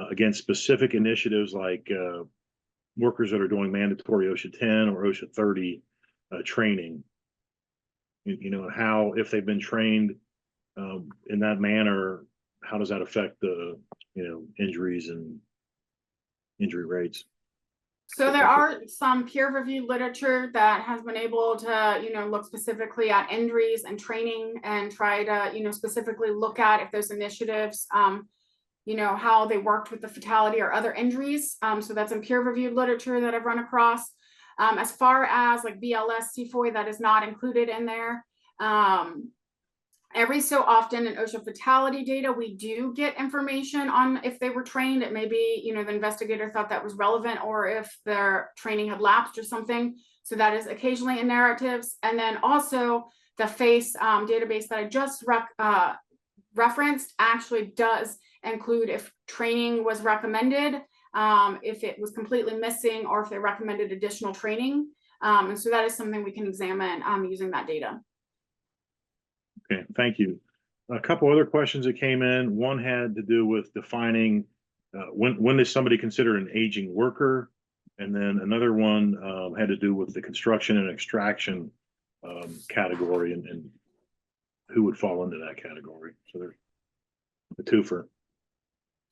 against specific initiatives like workers that are doing mandatory OSHA 10 or OSHA 30 training? How, if they've been trained in that manner, how does that affect the, injuries and injury rates? So there are some peer-reviewed literature that has been able to, look specifically at injuries and training and try to, specifically look at if those initiatives, how they worked with the fatality or other injuries. So that's in peer-reviewed literature that I've run across. As far as like BLS, CFOI, that is not included in there. Every so often in OSHA fatality data, we do get information on if they were trained. It may be, the investigator thought that was relevant, or if their training had lapsed or something. So that is occasionally in narratives. And then also the FACE database that I just referenced actually does include if training was recommended, if it was completely missing, or if they recommended additional training. And so that is something we can examine using that data. Okay, thank you. A couple other questions that came in. One had to do with defining when is somebody considered an aging worker, and then another one had to do with the construction and extraction category and who would fall into that category. So there's a twofer.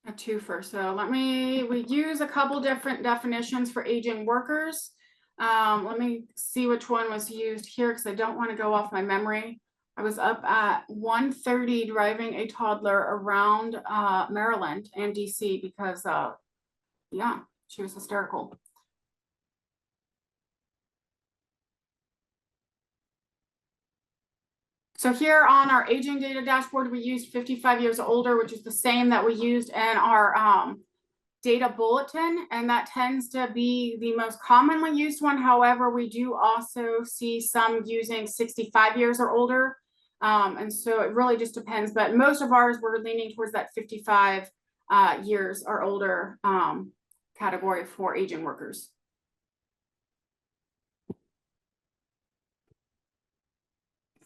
A twofer. So we use a couple different definitions for aging workers. Let me see which one was used here, because I don't want to go off my memory. I was up at 1:30 driving a toddler around Maryland and DC because, yeah, she was hysterical. So here on our aging data dashboard, we used 55 years or older, which is the same that we used in our data bulletin, and that tends to be the most commonly used one. However, we do also see some using 65 years or older. And so it really just depends, but most of ours were leaning towards that 55 years or older category for aging workers.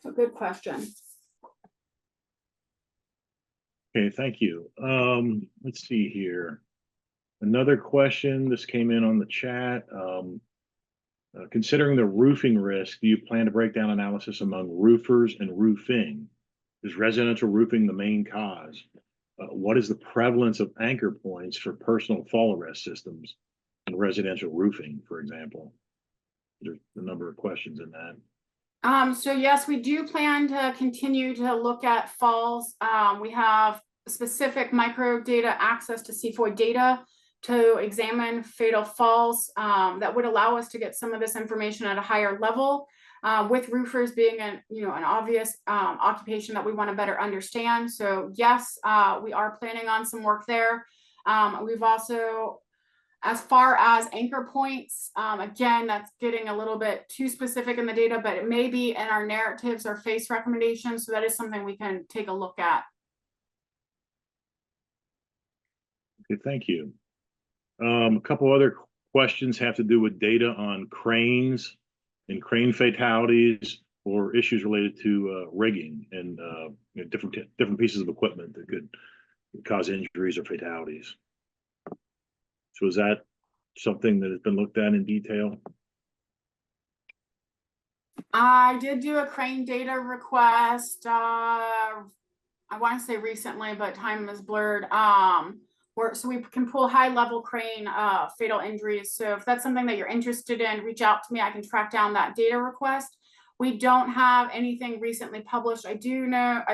So good question. Okay, thank you. Let's see here. Another question, this came in on the chat. Considering the roofing risk, do you plan to break down analysis among roofers and roofing? Is residential roofing the main cause? What is the prevalence of anchor points for personal fall arrest systems in residential roofing, for example? There's a number of questions in that. So yes, we do plan to continue to look at falls. We have specific micro data access to CFOI data to examine fatal falls that would allow us to get some of this information at a higher level, with roofers being an obvious occupation that we want to better understand. So yes, we are planning on some work there. We've also, as far as anchor points, again, that's getting a little bit too specific in the data, but it may be in our narratives or FACE recommendations. So that is something we can take a look at. Okay, thank you. A couple other questions have to do with data on cranes and crane fatalities, or issues related to rigging and different pieces of equipment that could cause injuries or fatalities. So is that something that has been looked at in detail? I did do a crane data request. I want to say recently, but time is blurred. So we can pull high-level crane fatal injuries. So if that's something that you're interested in, reach out to me. I can track down that data request. We don't have anything recently published. I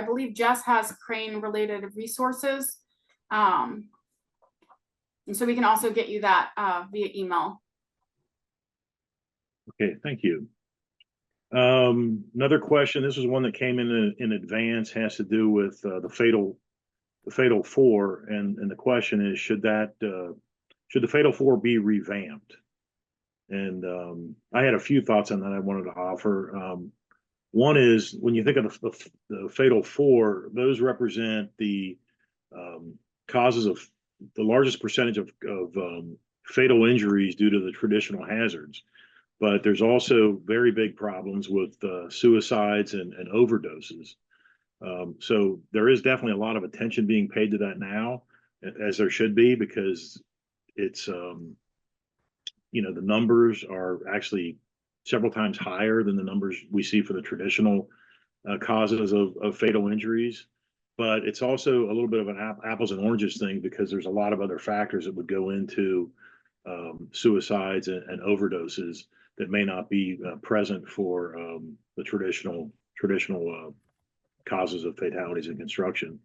believe Jess has crane-related resources. And so we can also get you that via email. Okay, thank you. Another question, this is one that came in advance, has to do with the fatal four, and the question is, should the fatal four be revamped? And I had a few thoughts on that I wanted to offer. One is, when you think of the fatal four, those represent the causes of the largest percentage of fatal injuries due to the traditional hazards. But there's also very big problems with suicides and overdoses. So there is definitely a lot of attention being paid to that now, as there should be, because it's, the numbers are actually several times higher than the numbers we see for the traditional causes of fatal injuries. But it's also a little bit of an apples and oranges thing, because there's a lot of other factors that would go into suicides and overdoses that may not be present for the traditional causes of fatalities in construction.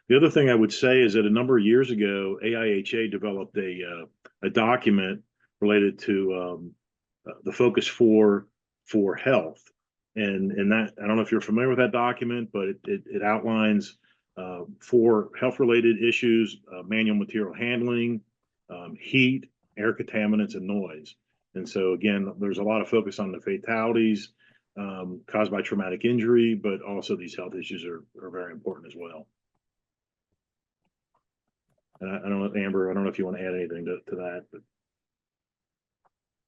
The other thing I would say is that a number of years ago, AIHA developed a document related to the focus for health, and that, I don't know if you're familiar with that document, but it outlines for health related issues, manual material handling, heat, air contaminants, and noise. And so again, there's a lot of focus on the fatalities caused by traumatic injury, but also these health issues are very important as well. And I don't know, Amber, I don't know if you want to add anything to that, but.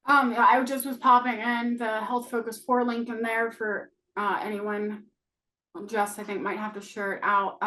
Yeah, I just was popping in the health focus 4 link in there for anyone. Jess, I think, might have to share it out.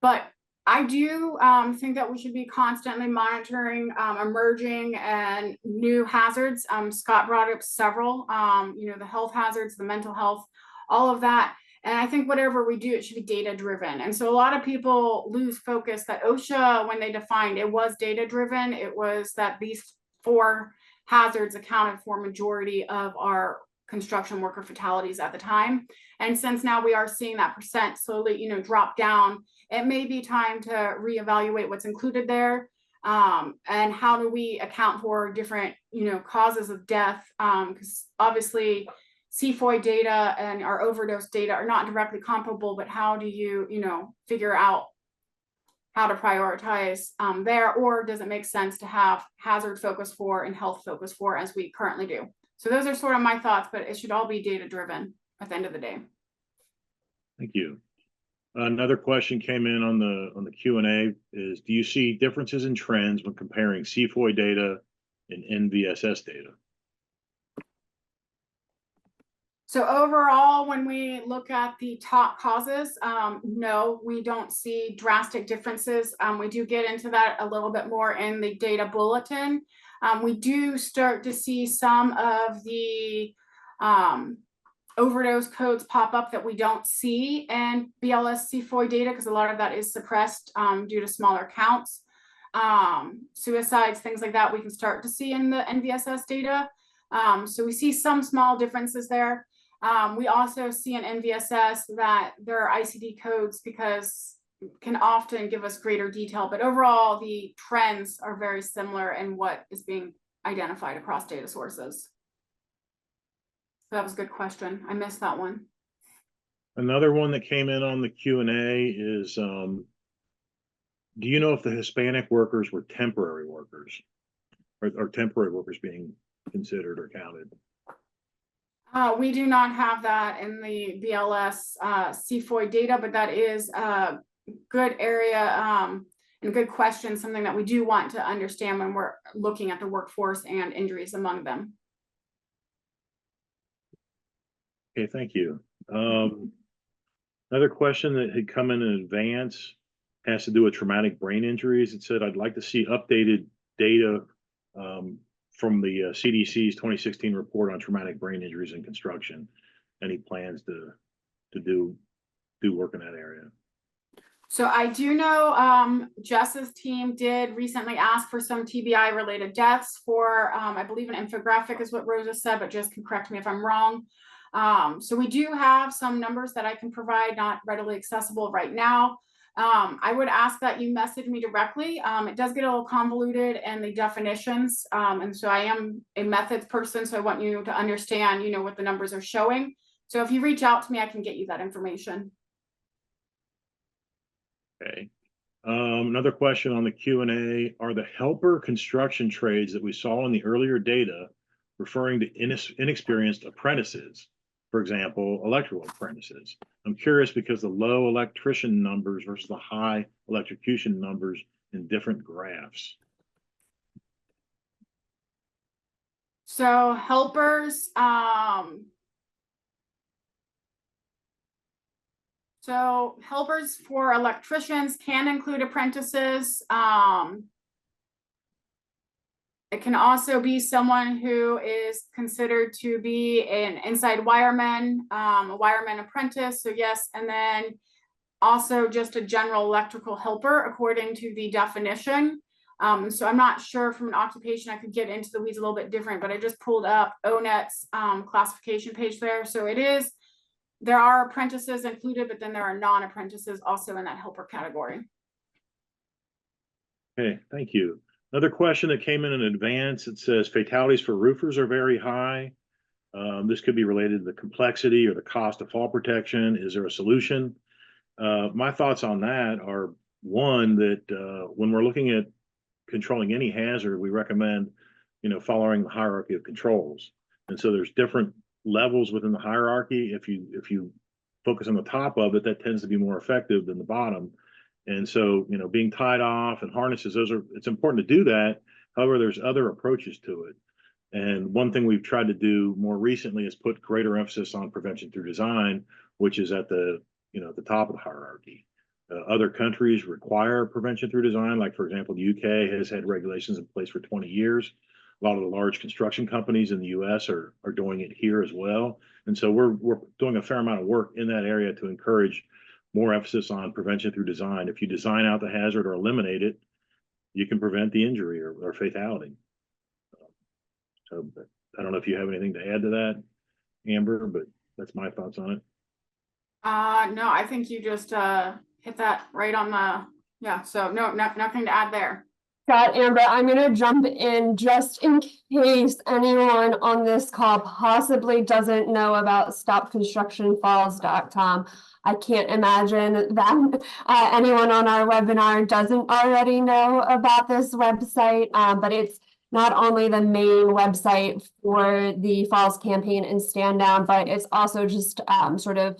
But I do think that we should be constantly monitoring emerging and new hazards. Scott brought up several, the health hazards, the mental health, all of that. And I think whatever we do, it should be data driven. And so a lot of people lose focus that OSHA, when they defined, it was data driven. It was that these 4 hazards accounted for majority of our construction worker fatalities at the time. And since now we are seeing that percent slowly, drop down, it may be time to reevaluate what's included there. And how do we account for different, causes of death? Because obviously CFOI data and our overdose data are not directly comparable, but how do you, figure out how to prioritize there, or does it make sense to have hazard focus 4 and health focus 4 as we currently do? So those are sort of my thoughts, but it should all be data driven at the end of the day. Thank you. Another question came in on the Q&A is, do you see differences in trends when comparing CFOI data and NVSS data? So overall, when we look at the top causes, no, we don't see drastic differences. We do get into that a little bit more in the data bulletin. We do start to see some of the overdose codes pop up that we don't see in BLS CFOI data, because a lot of that is suppressed due to smaller counts. Suicides, things like that, we can start to see in the NVSS data. So we see some small differences there. We also see in NVSS that there are ICD codes because can often give us greater detail, but overall the trends are very similar in what is being identified across data sources. So that was a good question. I missed that one. Another one that came in on the Q&A is, do you know if the Hispanic workers were temporary workers, or temporary workers being considered or counted? We do not have that in the BLS CFOI data, but that is a good area and good question, something that we do want to understand when we're looking at the workforce and injuries among them. Okay, thank you. Another question that had come in advance has to do with traumatic brain injuries. It said, I'd like to see updated data from the CDC's 2016 report on traumatic brain injuries in construction. Any plans to do work in that area? So I do know Jess's team did recently ask for some TBI related deaths for, I believe an infographic is what Rosa said, but Jess can correct me if I'm wrong. So we do have some numbers that I can provide, not readily accessible right now. I would ask that you message me directly. It does get a little convoluted in the definitions. And so I am a methods person, so I want you to understand, what the numbers are showing. So if you reach out to me, I can get you that information. Okay. Another question on the Q&A, are the helper construction trades that we saw in the earlier data referring to inexperienced apprentices? For example, electrical apprentices. I'm curious because the low electrician numbers versus the high electrocution numbers in different graphs. So helpers, for electricians can include apprentices. It can also be someone who is considered to be an inside wireman, a wireman apprentice. So yes, and then also just a general electrical helper according to the definition. So I'm not sure from an occupation, I could get into the weeds a little bit different, but I just pulled up ONET's classification page there. So there are apprentices included, but then there are non-apprentices also in that helper category. Okay, thank you. Another question that came in advance, it says fatalities for roofers are very high. This could be related to the complexity or the cost of fall protection. Is there a solution? My thoughts on that are, one, that when we're looking at controlling any hazard, we recommend, following the hierarchy of controls. And so there's different levels within the hierarchy. If you focus on the top of it, that tends to be more effective than the bottom. And so, being tied off and harnesses, it's important to do that. However, there's other approaches to it. And one thing we've tried to do more recently is put greater emphasis on prevention through design, which is at the top of the hierarchy. Other countries require prevention through design. Like, for example, the UK has had regulations in place for 20 years. A lot of the large construction companies in the US are doing it here as well. And so we're doing a fair amount of work in that area to encourage more emphasis on prevention through design. If you design out the hazard or eliminate it, you can prevent the injury or fatality. So I don't know if you have anything to add to that, Amber, but that's my thoughts on it. No, I think you just hit that right on the, so no, nothing to add there. Scott, Amber, I'm going to jump in just in case anyone on this call possibly doesn't know about stopconstructionfalls.com. I can't imagine that anyone on our webinar doesn't already know about this website, but it's not only the main website for the Falls campaign and stand down, but it's also just sort of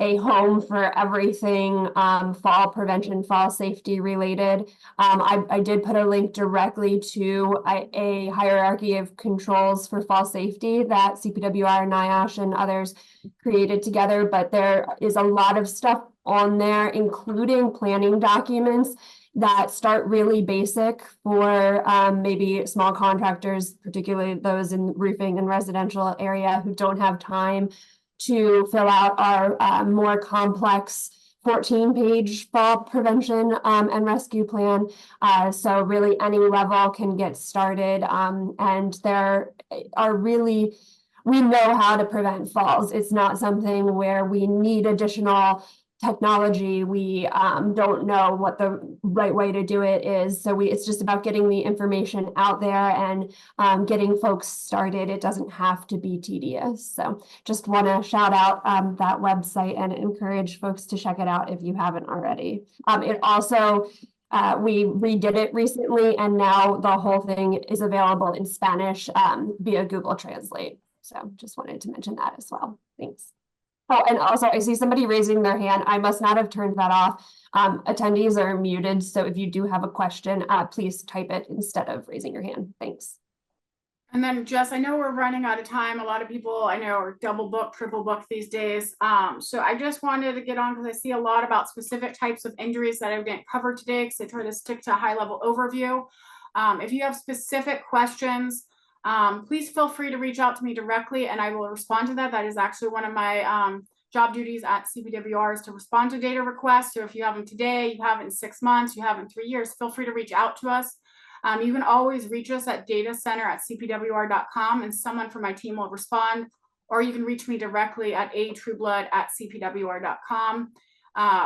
a home for everything fall prevention, fall safety related. I did put a link directly to a hierarchy of controls for fall safety that CPWR, NIOSH, and others created together, but there is a lot of stuff on there, including planning documents that start really basic for maybe small contractors, particularly those in roofing and residential area who don't have time to fill out our more complex 14-page fall prevention and rescue plan. So really any level can get started, and there are really, we know how to prevent falls. It's not something where we need additional technology. We don't know what the right way to do it is. So it's just about getting the information out there and getting folks started. It doesn't have to be tedious. So just want to shout out that website and encourage folks to check it out if you haven't already. It also, we redid it recently, and now the whole thing is available in Spanish via Google Translate. So just wanted to mention that as well. Thanks. Oh, and also I see somebody raising their hand. I must not have turned that off. Attendees are muted, so if you do have a question, please type it instead of raising your hand. Thanks. And then Jess, I know we're running out of time. A lot of people I know are double booked, triple booked these days. So I just wanted to get on because I see a lot about specific types of injuries that I didn't cover today because I try to stick to a high level overview. If you have specific questions, please feel free to reach out to me directly and I will respond to that. That is actually one of my job duties at CPWR is to respond to data requests. So if you have them today, you have it in 6 months, you have it in 3 years, feel free to reach out to us. You can always reach us at datacenter@cpwr.com and someone from my team will respond, or you can reach me directly at trueblood@cpwr.com.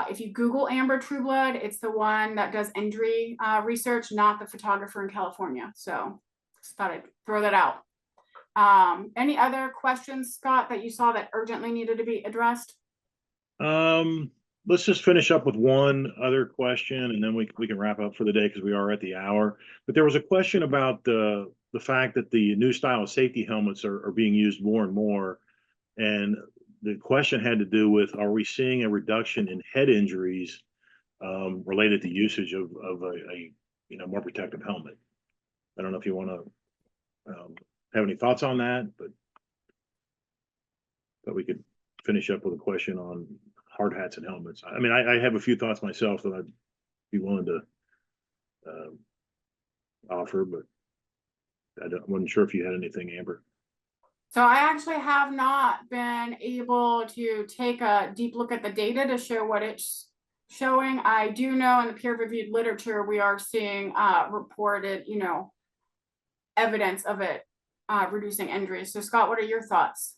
If you Google Amber Trueblood, it's the one that does injury research, not the photographer in California. So just thought I'd throw that out. Any other questions, Scott, that you saw that urgently needed to be addressed? Let's just finish up with one other question and then we can wrap up for the day because we are at the hour. But there was a question about the fact that the new style of safety helmets are being used more and more. And the question had to do with, are we seeing a reduction in head injuries related to usage of a more protective helmet? I don't know if you want to have any thoughts on that, but we could finish up with a question on hard hats and helmets. I mean, I have a few thoughts myself that I'd be willing to offer, but wasn't sure if you had anything, Amber. So I actually have not been able to take a deep look at the data to show what it's showing. I do know in the peer-reviewed literature, we are seeing reported, evidence of it reducing injuries. So Scott, what are your thoughts?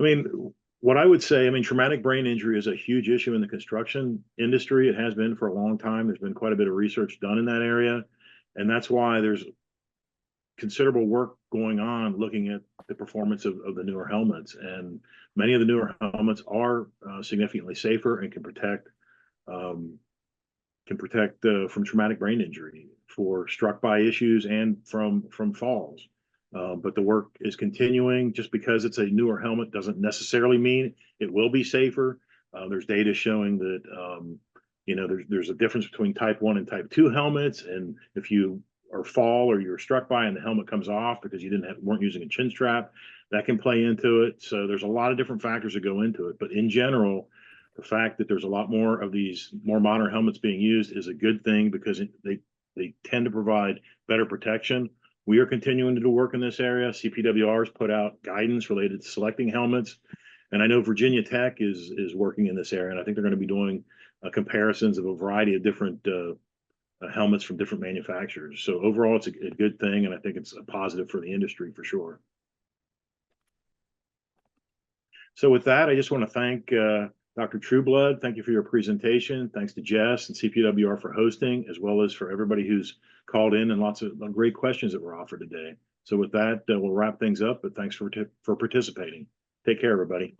I mean, what I would say, I mean, traumatic brain injury is a huge issue in the construction industry. It has been for a long time. There's been quite a bit of research done in that area. And that's why there's considerable work going on looking at the performance of the newer helmets. And many of the newer helmets are significantly safer and can protect from traumatic brain injury, for struck by issues, and from falls. But the work is continuing. Just because it's a newer helmet doesn't necessarily mean it will be safer. There's data showing that there's a difference between type 1 and type 2 helmets, and if you fall or you're struck by and the helmet comes off because you weren't using a chin strap, that can play into it. So there's a lot of different factors that go into it. But in general, the fact that there's a lot more of these more modern helmets being used is a good thing, because they tend to provide better protection. We are continuing to do work in this area. CPWR has put out guidance related to selecting helmets. And I know Virginia Tech is working in this area, and I think they're going to be doing comparisons of a variety of different helmets from different manufacturers. So overall, it's a good thing, and I think it's a positive for the industry for sure. So with that, I just want to thank Dr. Trueblood. Thank you for your presentation. Thanks to Jess and CPWR for hosting, as well as for everybody who's called in, and lots of great questions that were offered today. So with that, we'll wrap things up, but thanks for participating. Take care, everybody.